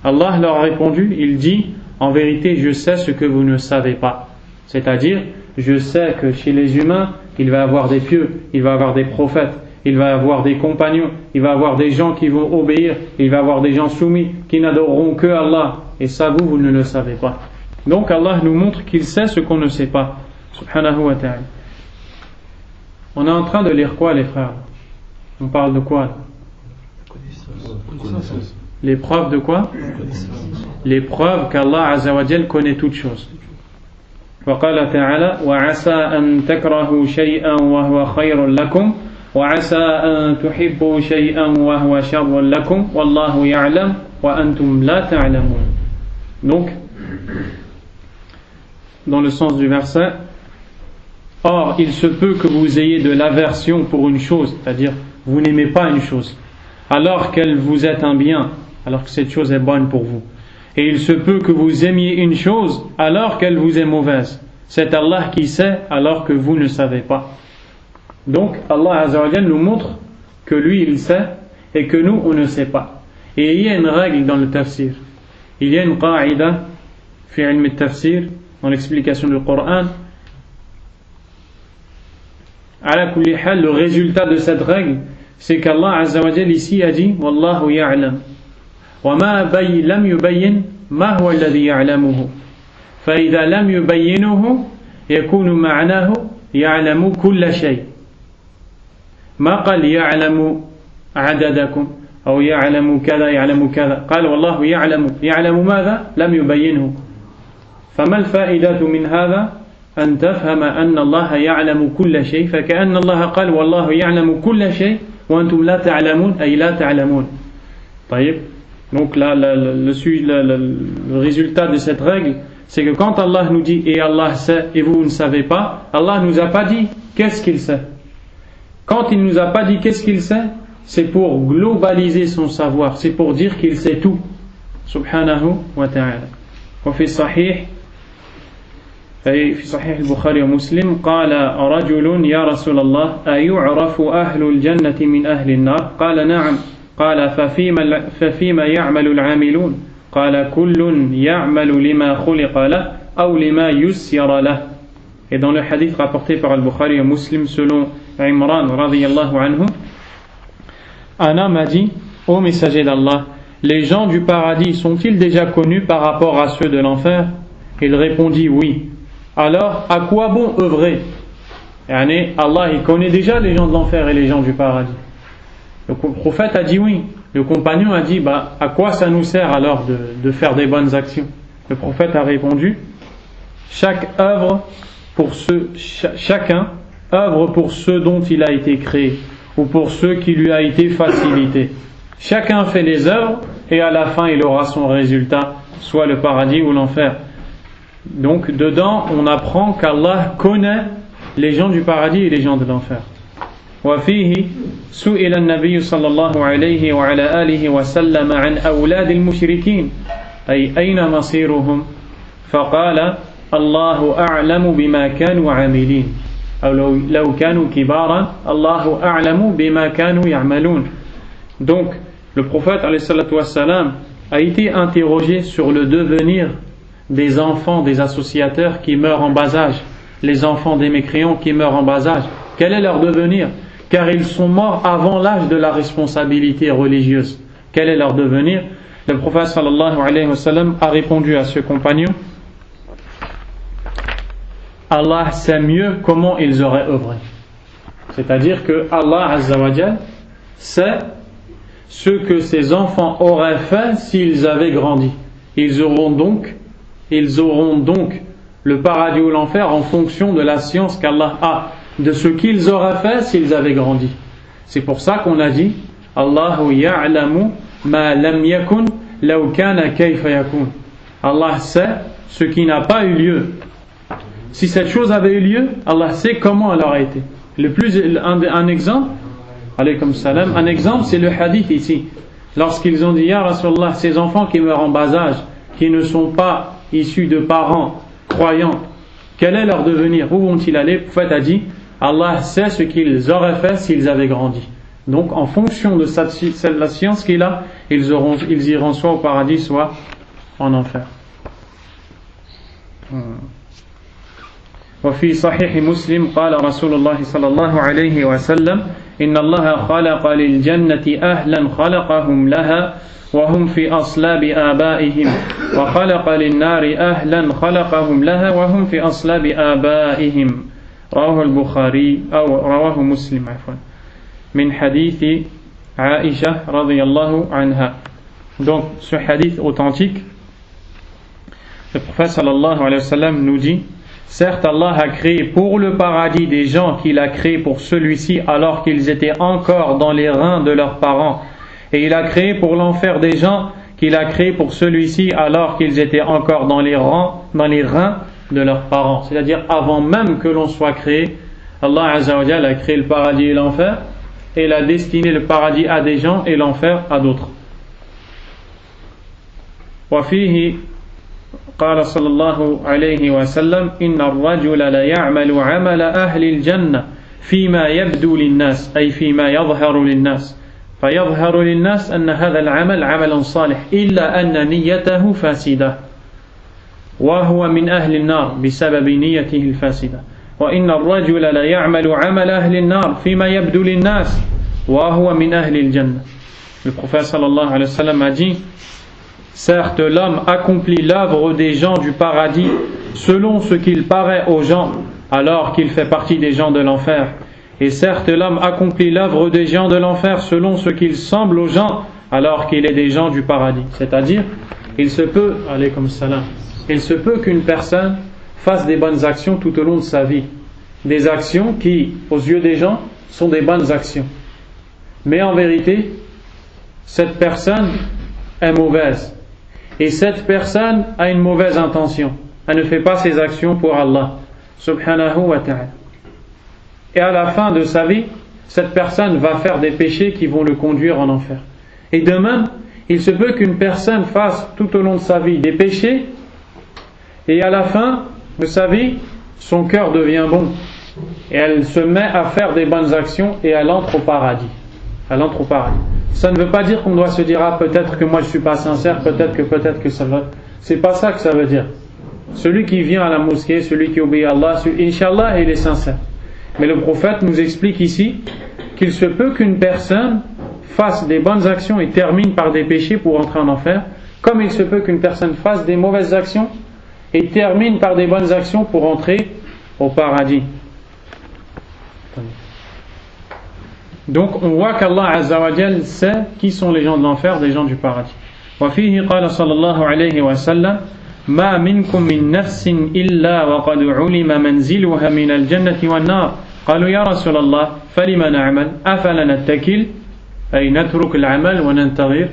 Allah leur a répondu, il dit: en vérité, je sais ce que vous ne savez pas. C'est-à-dire, je sais que chez les humains, il va y avoir des pieux, il va y avoir des prophètes, il va y avoir des compagnons, il va y avoir des gens qui vont obéir, il va y avoir des gens soumis qui n'adoreront que Allah. Et ça, vous ne le savez pas. Donc Allah nous montre qu'il sait ce qu'on ne sait pas. Subhanahu wa ta'ala. On est en train de lire quoi, les frères? On parle de quoi? Les preuves de quoi? Les preuves qu'Allah Azza wa Jal connaît toutes choses. وقال تعالى وعسى أن تكرهوا شيئا وهو خير لكم وعسى أن تحبوا شيئا وهو شر لكم والله يعلم وأنتم لا تعلمون. Donc, dans le sens du verset, Or, il se peut que vous ayez de l'aversion pour une chose, c'est-à-dire vous n'aimez pas une chose, alors qu'elle vous est un bien, alors que cette chose est bonne pour vous. Et il se peut que vous aimiez une chose alors qu'elle vous est mauvaise. C'est Allah qui sait alors que vous ne savez pas. Donc Allah Azza wa Jalla nous montre que lui il sait et que nous on ne sait pas. Et il y a une règle dans le tafsir. Il y a une qa'ida fi ilm al-tafsir, dans l'explication du Coran. Ala kulli hal, le résultat de cette règle, c'est qu'Allah Azza wa Jalla ici a dit Wallahu ya'lam. وما لم يبين ما هو الذي يعلمه فإذا لم يبينه يكون معناه يعلم كل شيء ما قال يعلم عددكم أو يعلم كذا يعلم كذا قال والله يعلم ماذا لم يبينه فما الفائدة من هذا أن تفهم أن الله يعلم كل شيء فكأن الله قال والله يعلم كل شيء وأنتم لا تعلمون أي لا تعلمون. طيب. Donc là, le résultat de cette règle, c'est que quand Allah nous dit « et Allah sait » et vous ne savez pas, Allah ne nous a pas dit qu'est-ce qu'il sait. Quand il ne nous a pas dit qu'est-ce qu'il sait, c'est pour globaliser son savoir, c'est pour dire qu'il sait tout. Subhanahu wa ta'ala. وفي الصحيح أي في صحيح البخاري ومسلم قال رجل يا رسول الله أيعرف أهل الجنة من أهل النار قال نعم قال ففيما يعمل العاملون قال كل يعمل لما خلق له أو لما يسر له. Et dans le hadith rapporté par Al-Bukhari et Muslim selon Imran radiyallahu anhu, un homme a dit ô messager d'Allah, les gens du paradis sont-ils déjà connus par rapport à ceux de l'enfer? Il répondit oui. Alors à quoi bon œuvrer? Allah il connaît déjà les gens de l'enfer et les gens du paradis. Le prophète a dit oui. Le compagnon a dit à quoi ça nous sert alors de faire des bonnes actions? Le prophète a répondu chacun œuvre pour ceux dont il a été créé ou pour ceux qui lui a été facilité. Chacun fait les œuvres et à la fin il aura son résultat, soit le paradis ou l'enfer. Donc dedans on apprend qu'Allah connaît les gens du paradis et les gens de l'enfer. وفيه سئل النبي صلى الله عليه وعلى آله وسلم عن أولاد المشركين أي أين مصيرهم فقال الله أعلم بما كانوا عاملين أو لو كانوا كبارا الله أعلم بما كانوا يعملون. Donc le prophète alayhi salatu wassalam a été interrogé sur le devenir des enfants des associateurs qui meurent en bas âge, les enfants des mécréants qui meurent en bas âge. Quel est leur devenir? Car ils sont morts avant l'âge de la responsabilité religieuse. Quel est leur devenir? Le prophète sallallahu alayhi wa sallam a répondu à ce compagnon Allah sait mieux comment ils auraient œuvré. C'est-à-dire que Allah Azza wa Jal sait ce que ces enfants auraient fait s'ils avaient grandi. Ils auront donc le paradis ou l'enfer en fonction de la science qu'Allah a de ce qu'ils auraient fait s'ils avaient grandi. C'est pour ça qu'on a dit Allahu ya'lamu ma lam yakun law kana kayfa yakun. Allah sait ce qui n'a pas eu lieu. Si cette chose avait eu lieu, Allah sait comment elle aurait été. Un exemple, alaykum salam, un exemple c'est le hadith ici. Lorsqu'ils ont dit Ya Rasulallah, ces enfants qui meurent en bas âge, qui ne sont pas issus de parents croyants, quel est leur devenir? Où vont-ils aller? Le prophète a dit Allah sait ce qu'ils auraient fait s'ils avaient grandi. Donc en fonction de la science qu'il a, ils iront soit au paradis, soit en enfer. وفي صحيح مسلم قال رسول الله صلى الله عليه وسلم إن الله خلق للجنة أهلا خلقهم لها وهم في أصلاب آبائهم وخلق للنار أهلا خلقهم لها وهم في أصلاب آبائهم رواه البخاري أو رواه مسلم عفوا من حديث عائشة رضي الله عنها. Donc ce hadith authentique, le prophète sallallahu alayhi wa sallam nous dit certes Allah a créé pour le paradis des gens qu'il a créés pour celui-ci alors qu'ils étaient encore dans les reins de leurs parents, et il a créé pour l'enfer des gens qu'il a créés pour celui-ci alors qu'ils étaient encore dans les reins de leurs parents. C'est-à-dire avant même que l'on soit créé, Allah Azza wa Jalla a créé le paradis et l'enfer, et il a destiné le paradis à des gens et l'enfer à d'autres. وفيه قال صلى الله عليه وسلم إن الرجل لا يعمل عمل أهل الجنة فيما يبدو للناس أي فيما يظهر للناس فيظهر للناس أن هذا العمل عمل صالح إلا أن نيته فاسدة وهو من أهل النار بسبب نيته الفاسدة وإن الرجل لا يعمل عمل أهل النار فيما يبدو للناس وهو من أهل الجنة. Le prophète sallallahu alayhi wa sallam a dit: certes, l'homme accomplit l'œuvre des gens du paradis selon ce qu'il paraît aux gens, alors qu'il fait partie des gens de l'enfer. Et certes, l'homme accomplit l'œuvre des gens de l'enfer selon ce qu'il semble aux gens, alors qu'il est des gens du paradis. C'est-à-dire, il se peut qu'une personne fasse des bonnes actions tout au long de sa vie. Des actions qui, aux yeux des gens, sont des bonnes actions. Mais en vérité, cette personne est mauvaise. Et cette personne a une mauvaise intention. Elle ne fait pas ses actions pour Allah subhanahu wa ta'ala. Et à la fin de sa vie, cette personne va faire des péchés qui vont le conduire en enfer. Et de même, il se peut qu'une personne fasse tout au long de sa vie des péchés, et à la fin de sa vie, son cœur devient bon. Et elle se met à faire des bonnes actions et elle entre au paradis. Elle entre au paradis. Ça ne veut pas dire qu'on doit se dire: ah, peut-être que moi je ne suis pas sincère, peut-être que ça va. C'est pas ça que ça veut dire. Celui qui vient à la mosquée, celui qui obéit à Allah, Inch'Allah, il est sincère. Mais le prophète nous explique ici qu'il se peut qu'une personne fasse des bonnes actions et termine par des péchés pour entrer en enfer, comme il se peut qu'une personne fasse des mauvaises actions et termine par des bonnes actions pour entrer au paradis. Donc on voit qu'Allah Azza wa Jal sait qui sont les gens de l'enfer, des gens du paradis. وفيه قال صلى الله عليه وسلم ما منكم من نفس إلا وقد علم منزلها من الجنة والنار قالوا يا رسول الله فلما نعمل أفلا نتكل أي نترك العمل وننتظر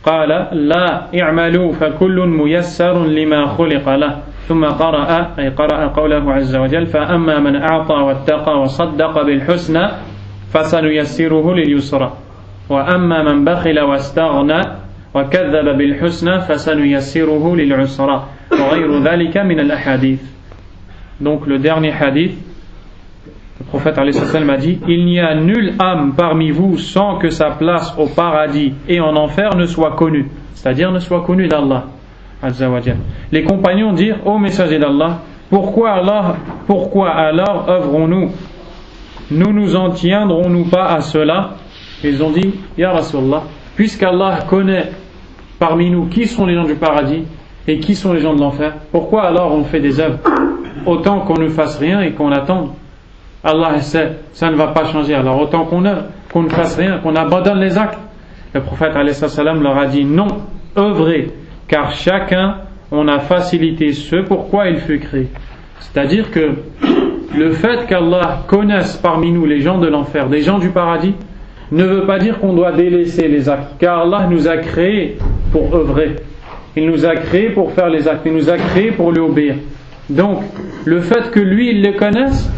قال لا اعملوا فكل ميسر لما خلق له ثم قرأ قوله عز وجل فأما من أعطى واتقى وصدق بالحسنى فسنيسره لليسرى وأما من بخل واستغنى وكذب بالحسنى فسنيسره للعسرى وغير ذلك من الأحاديث. Donc le dernier hadith, le prophète alayhi salam a dit: il n'y a nulle âme parmi vous sans que sa place au paradis et en enfer ne soit connue, c'est-à-dire ne soit connue d'Allah Azza wa Jal. Les compagnons dirent: ô messager d'Allah, pourquoi alors œuvrons-nous? Nous en tiendrons-nous pas à cela? Ils ont dit: Ya Rasulallah, puisqu'Allah connaît parmi nous qui sont les gens du paradis et qui sont les gens de l'enfer, pourquoi alors on fait des œuvres? Autant qu'on ne fasse rien et qu'on attende. Allah sait, ça ne va pas changer. Alors autant qu'on œuvre, qu'on ne fasse rien, qu'on abandonne les actes. Le prophète alayhi salam leur a dit: non, œuvrez, car chacun on a facilité ce pourquoi il fut créé. C'est-à-dire que le fait qu'Allah connaisse parmi nous les gens de l'enfer, des gens du paradis, ne veut pas dire qu'on doit délaisser les actes, car Allah nous a créés pour œuvrer. Il nous a créés pour faire les actes, il nous a créés pour lui obéir. Donc, le fait que lui, il les connaisse,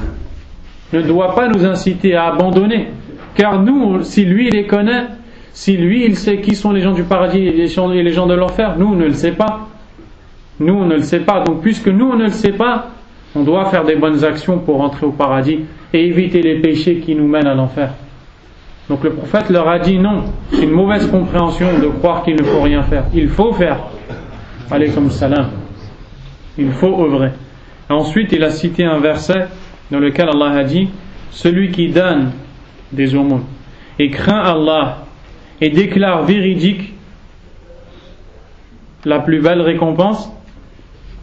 ne doit pas nous inciter à abandonner, car nous, si lui, il les connaît, si lui, il sait qui sont les gens du paradis et les gens de l'enfer, nous, on ne le sait pas. Nous, on ne le sait pas. Donc, puisque nous, on ne le sait pas, on doit faire des bonnes actions pour entrer au paradis et éviter les péchés qui nous mènent à l'enfer. Donc le prophète leur a dit: non, c'est une mauvaise compréhension de croire qu'il ne faut rien faire. Il faut faire. Alaykoum salam. Il faut œuvrer. Et ensuite, il a cité un verset dans lequel Allah a dit: celui qui donne des aumônes et craint Allah et déclare véridique la plus belle récompense,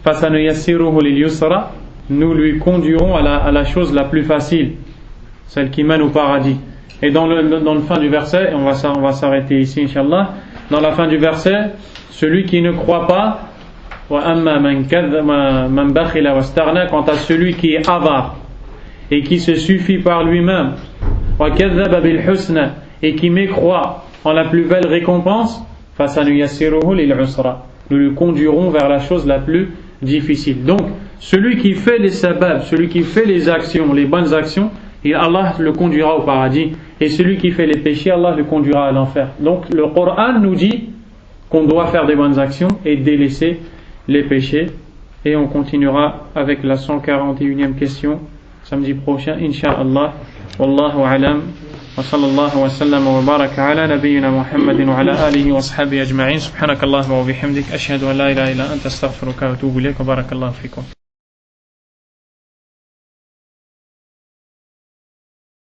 fasanuyassiruhu lil yusra, nous lui conduirons à la chose la plus facile, celle qui mène au paradis. Et dans le fin du verset, on va s'arrêter ici Inch'Allah, dans la fin du verset, celui qui ne croit pas, quant à celui qui est avare et qui se suffit par lui-même, et qui mécroit en la plus belle récompense, nous lui conduirons vers la chose la plus difficile. Donc celui qui fait les sabab, celui qui fait les actions, les bonnes actions, Allah le conduira au paradis, et celui qui fait les péchés, Allah le conduira à l'enfer. Donc le Coran nous dit qu'on doit faire des bonnes actions et délaisser les péchés. Et on continuera avec la 141e question samedi prochain, Inch'Allah. Wallahu alam. Wa sallallahu wa sallam wa baraka ala nabiyyina Muhammadin wa ala alihi wa ashabihi ajma'in. Subhanakallahumma wa bihamdik. Ashhadu an la ilaha illa anta astaghfiruka wa atubu ilayk. Wa barakallahu fikum.